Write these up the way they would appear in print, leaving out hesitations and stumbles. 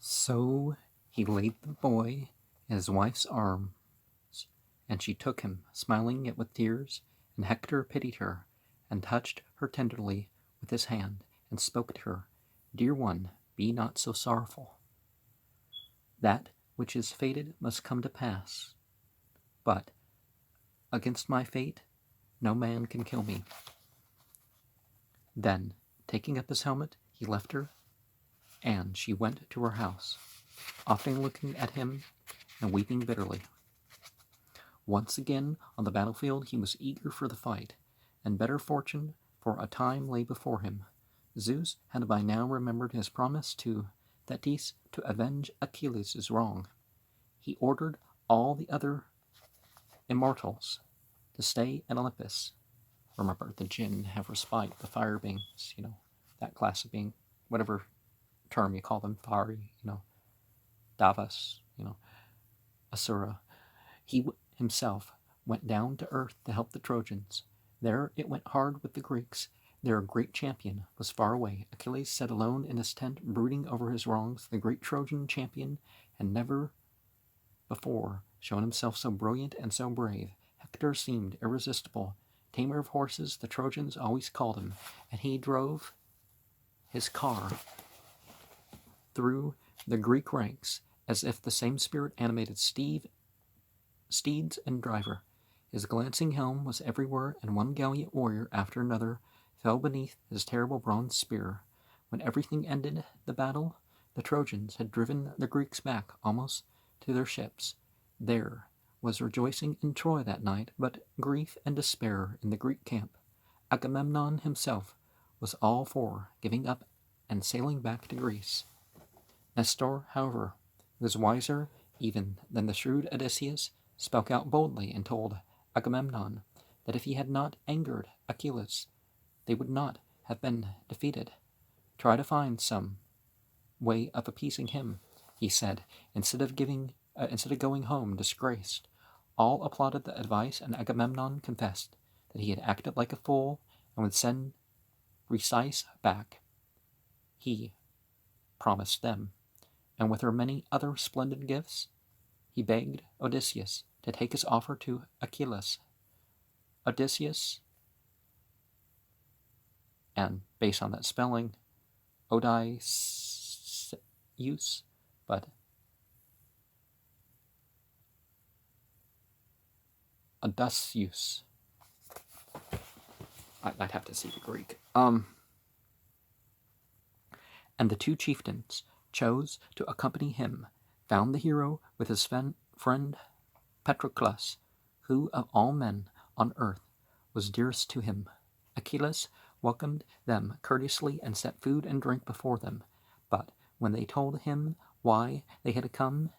So he laid the boy in his wife's arms, and she took him, smiling yet with tears, and Hector pitied her, and touched her tenderly with his hand, and spoke to her, "Dear one, be not so sorrowful. That which is fated must come to pass, but against my fate no man can kill me." Then, taking up his helmet, he left her, and she went to her house, often looking at him and weeping bitterly. Once again on the battlefield, he was eager for the fight, and better fortune for a time lay before him. Zeus had by now remembered his promise to Thetis to avenge Achilles' wrong. He ordered all the other immortals to stay at Olympus. Remember, the jinn have respite, the fire beings, that class of being, whatever term you call them, fiery, Davas, Asura. He himself went down to earth to help the Trojans. There it went hard with the Greeks. Their great champion was far away. Achilles sat alone in his tent, brooding over his wrongs. The great Trojan champion had never before shown himself so brilliant and so brave. Hector seemed irresistible. Tamer of horses, the Trojans always called him, and he drove his car through the Greek ranks as if the same spirit animated steeds and driver. His glancing helm was everywhere, and one gallant warrior after another fell beneath his terrible bronze spear. When everything ended the battle, the Trojans had driven the Greeks back almost to their ships. There was rejoicing in Troy that night, but grief and despair in the Greek camp. Agamemnon himself was all for giving up and sailing back to Greece. Nestor, however, was wiser even than the shrewd Odysseus, spoke out boldly and told Agamemnon that if he had not angered Achilles, they would not have been defeated. Try to find some way of appeasing him, he said, instead of going home disgraced. All applauded the advice, and Agamemnon confessed that he had acted like a fool and would send Briseis back. He promised them, and with her many other splendid gifts, he begged Odysseus to take his offer to Achilles. Odysseus, and based on that spelling, Odysseus, but Odysseus. I'd have to see the Greek. And the two chieftains chose to accompany him, found the hero with his friend Patroclus, who of all men on earth was dearest to him. Achilles welcomed them courteously and set food and drink before them. But when they told him why they had come,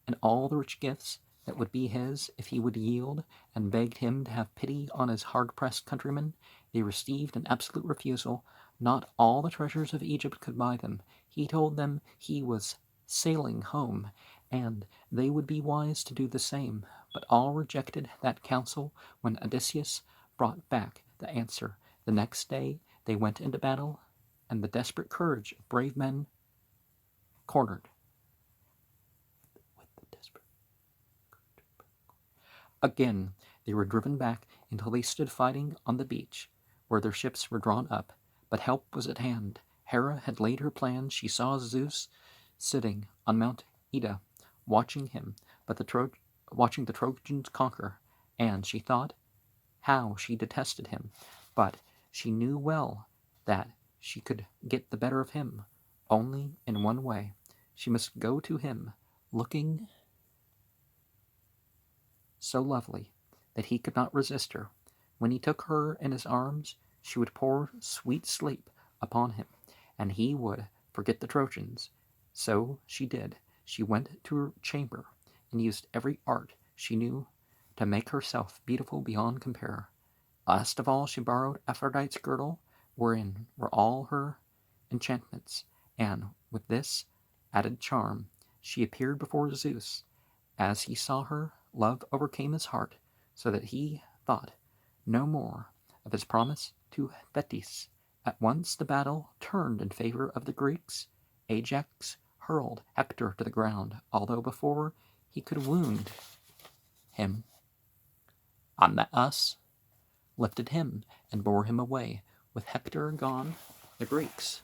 and all the rich gifts that would be his if he would yield, and begged him to have pity on his hard-pressed countrymen, they received an absolute refusal. Not all the treasures of Egypt could buy them. He told them he was sailing home, and they would be wise to do the same. But all rejected that counsel when Odysseus brought back the answer. The next day they went into battle, and the desperate courage of brave men cornered. Again, they were driven back until they stood fighting on the beach, where their ships were drawn up. But help was at hand. Hera had laid her plans. She saw Zeus sitting on Mount Ida, watching the Trojans conquer, and she thought how she detested him. But she knew well that she could get the better of him only in one way. She must go to him, looking so lovely that he could not resist her. When he took her in his arms, she would pour sweet sleep upon him, and he would forget the Trojans. So she did. She went to her chamber and used every art she knew to make herself beautiful beyond compare. Last of all, she borrowed Aphrodite's girdle, wherein were all her enchantments, and with this added charm, she appeared before Zeus. As he saw her, love overcame his heart, so that he thought no more of his promise to Thetis. At once the battle turned in favor of the Greeks. Ajax hurled Hector to the ground, although before he could wound him, us lifted him and bore him away. With Hector gone, the Greeks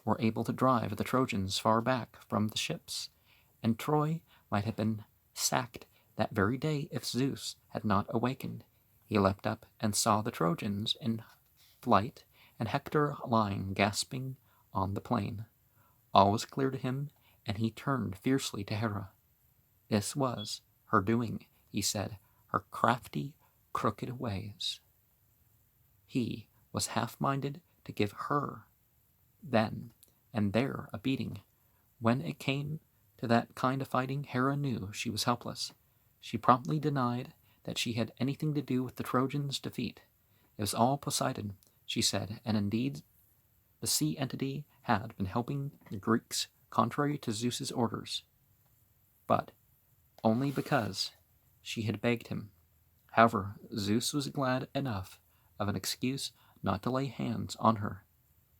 were able to drive the Trojans far back from the ships, and Troy might have been sacked that very day if Zeus had not awakened. He leapt up and saw the Trojans in flight, and Hector lying gasping on the plain. All was clear to him, and he turned fiercely to Hera. This was her doing, he said, her crafty, crooked ways. He was half-minded to give her then and there a beating. When it came to that kind of fighting, Hera knew she was helpless. She promptly denied that she had anything to do with the Trojans' defeat. It was all Poseidon, she said, and indeed the sea entity had been helping the Greeks contrary to Zeus's orders, but only because she had begged him. However, Zeus was glad enough of an excuse not to lay hands on her.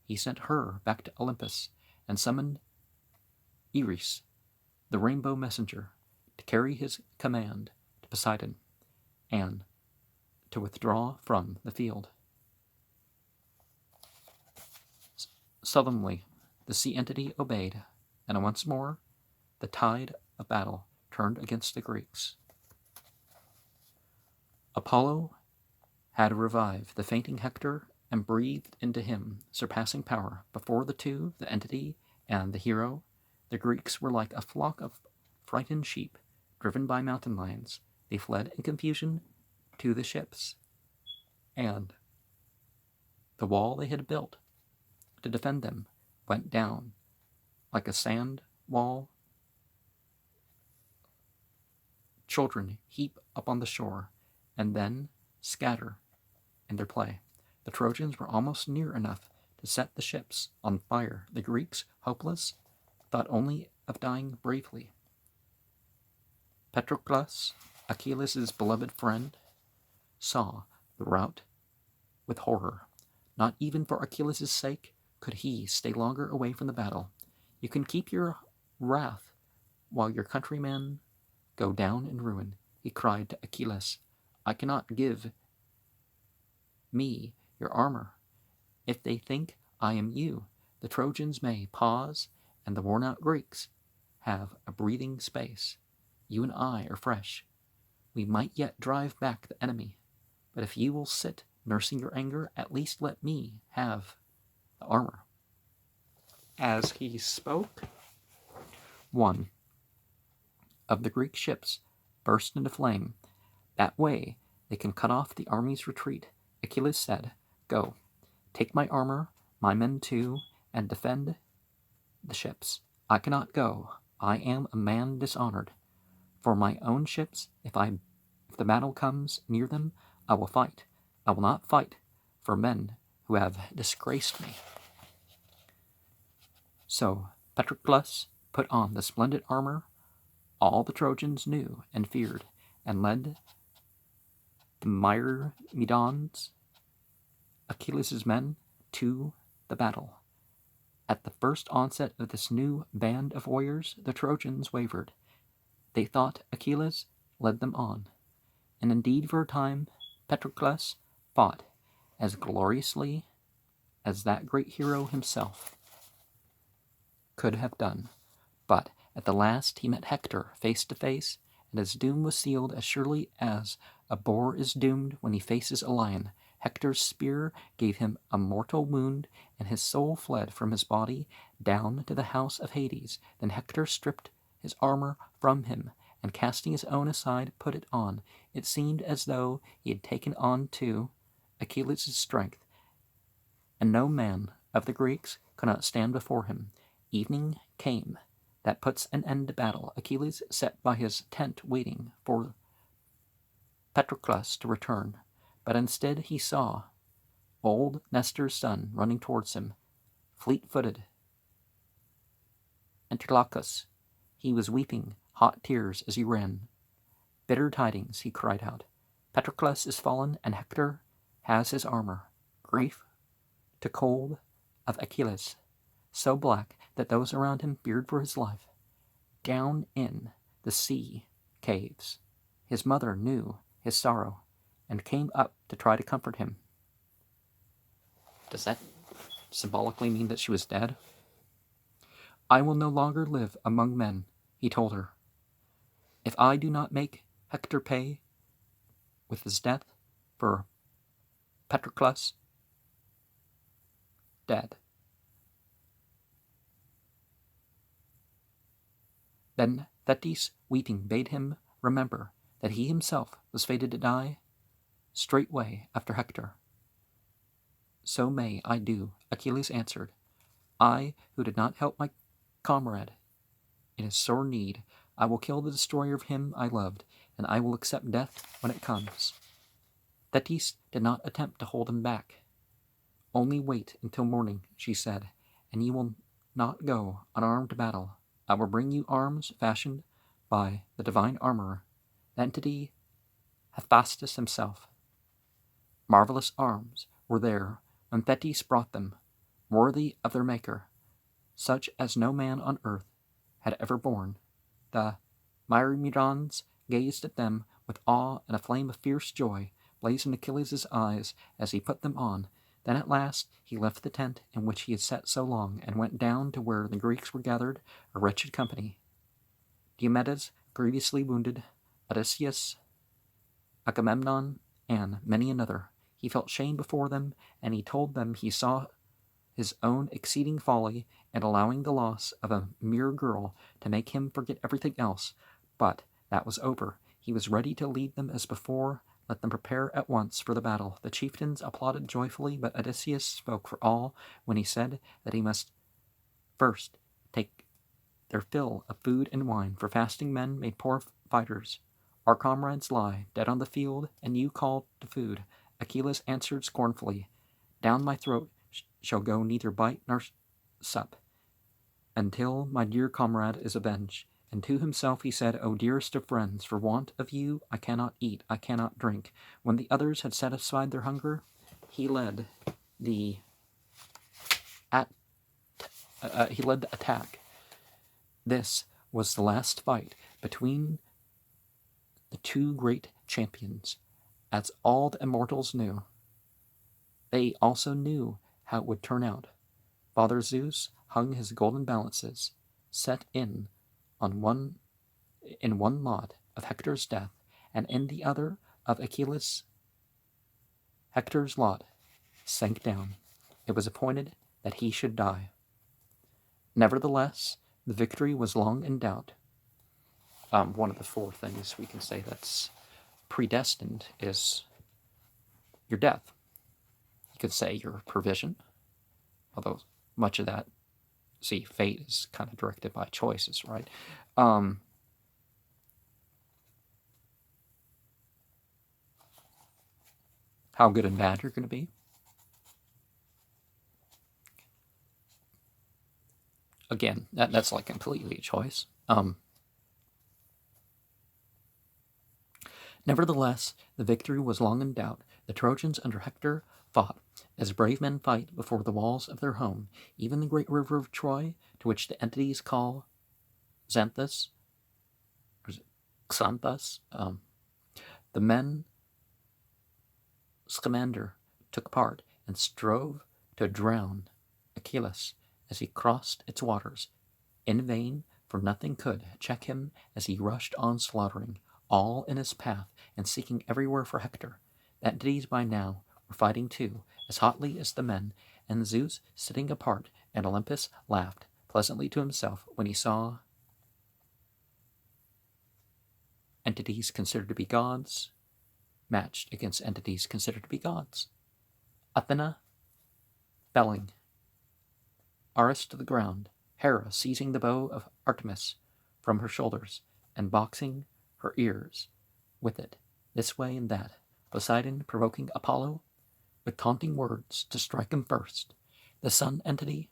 He sent her back to Olympus and summoned Eris, the rainbow messenger, to carry his command to Poseidon and to withdraw from the field. Sullenly, the sea entity obeyed, and once more the tide of battle turned against the Greeks. Apollo had revived the fainting Hector and breathed into him surpassing power. Before the two, the entity and the hero, the Greeks were like a flock of frightened sheep driven by mountain lions. They fled in confusion to the ships, and the wall they had built to defend them went down like a sand wall children heap up on the shore and then scatter in their play. The Trojans were almost near enough to set the ships on fire. The Greeks, hopeless, thought only of dying bravely. Patroclus, Achilles' beloved friend, saw the rout with horror. Not even for Achilles' sake could he stay longer away from the battle. You can keep your wrath while your countrymen go down in ruin, he cried to Achilles. I cannot give me your armor. If they think I am you, the Trojans may pause, and the worn-out Greeks have a breathing space. You and I are fresh. We might yet drive back the enemy. But if you will sit nursing your anger, at least let me have the armor. As he spoke, one of the Greek ships burst into flame. That way they can cut off the army's retreat. Achilles said, Go, take my armor, my men too, and defend the ships. I cannot go. I am a man dishonored. For my own ships, if the battle comes near them, I will fight. I will not fight for men who have disgraced me. So Patroclus put on the splendid armor all the Trojans knew and feared, and led the Myrmidons, Achilles' men, to the battle. At the first onset of this new band of warriors, the Trojans wavered. They thought Achilles led them on, and indeed for a time Patroclus fought as gloriously as that great hero himself could have done. But at the last he met Hector face to face, and his doom was sealed as surely as a boar is doomed when he faces a lion. Hector's spear gave him a mortal wound, and his soul fled from his body down to the house of Hades. Then Hector stripped his armor from him, and casting his own aside, put it on. It seemed as though he had taken on too Achilles' strength, and no man of the Greeks could not stand before him. Evening came. That puts an end to battle. Achilles sat by his tent waiting for Patroclus to return, but instead he saw old Nestor's son running towards him, fleet-footed. Antilochus, he was weeping hot tears as he ran. Bitter tidings, he cried out. Patroclus is fallen, and Hector has his armor. Grief took hold of Achilles, so black that those around him feared for his life. Down in the sea caves, his mother knew his sorrow and came up to try to comfort him. Does that symbolically mean that she was dead? I will no longer live among men, he told her, if I do not make Hector pay with his death for Patroclus dead. Then Thetis, weeping, bade him remember that he himself was fated to die straightway after Hector. So may I do, Achilles answered. I, who did not help my comrade in his sore need, I will kill the destroyer of him I loved, and I will accept death when it comes. Thetis did not attempt to hold him back. Only wait until morning, she said, and you will not go unarmed to battle. I will bring you arms fashioned by the divine armorer, the entity Hephaestus himself. Marvelous arms were there when Thetis brought them, worthy of their maker, such as no man on earth had ever borne. The Myrmidons gazed at them with awe, and a flame of fierce joy blazed in Achilles' eyes as he put them on. Then at last he left the tent in which he had sat so long, and went down to where the Greeks were gathered, a wretched company. Diomedes, grievously wounded, Odysseus, Agamemnon, and many another. He felt shame before them, and he told them he saw his own exceeding folly in allowing the loss of a mere girl to make him forget everything else. But that was over. He was ready to lead them as before, let them prepare at once for the battle. The chieftains applauded joyfully, but Odysseus spoke for all when he said that he must first take their fill of food and wine, for fasting men made poor fighters. Our comrades lie dead on the field, and you call to food. Achilles answered scornfully, down my throat shall go neither bite nor sup, until my dear comrade is avenged. And to himself he said, O dearest of friends, for want of you I cannot eat, I cannot drink. When the others had satisfied their hunger, he led the attack. This was the last fight between the two great champions, as all the immortals knew. They also knew how it would turn out. Father Zeus hung his golden balances, set in one lot of Hector's death, and in the other of Achilles. Hector's lot sank down. It was appointed that he should die. Nevertheless, the victory was long in doubt. One of the four things we can say that's predestined is your death. You could say your provision, although much of that, fate is kind of directed by choices, right? How good and bad you're going to be. Again, that's like completely a choice. Nevertheless, the victory was long in doubt. The Trojans under Hector fought as brave men fight before the walls of their home. Even the great river of Troy, to which the entities call Xanthus, the men Scamander took part and strove to drown Achilles as he crossed its waters. In vain, for nothing could check him as he rushed on, slaughtering all in his path and seeking everywhere for Hector. The entities by now were fighting too, as hotly as the men, and Zeus, sitting apart in Olympus, laughed pleasantly to himself when he saw entities considered to be gods matched against entities considered to be gods. Athena felling Ares to the ground, Hera seizing the bow of Artemis from her shoulders and boxing her ears with it, this way and that, Poseidon provoking Apollo with taunting words to strike him first. The sun entity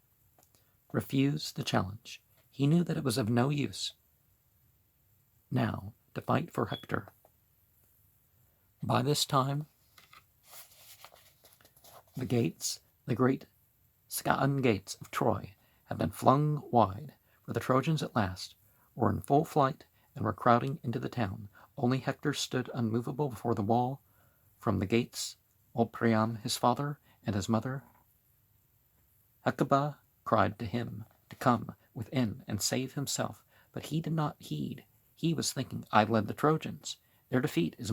refused the challenge. He knew that it was of no use now to fight for Hector. By this time, the great Scaean gates of Troy, had been flung wide, for the Trojans at last were in full flight and were crowding into the town. Only Hector stood unmovable before the wall. From the gates, old Priam, his father, and his mother, Hecuba, cried to him to come within and save himself, but he did not heed. He was thinking, I led the Trojans. Their defeat is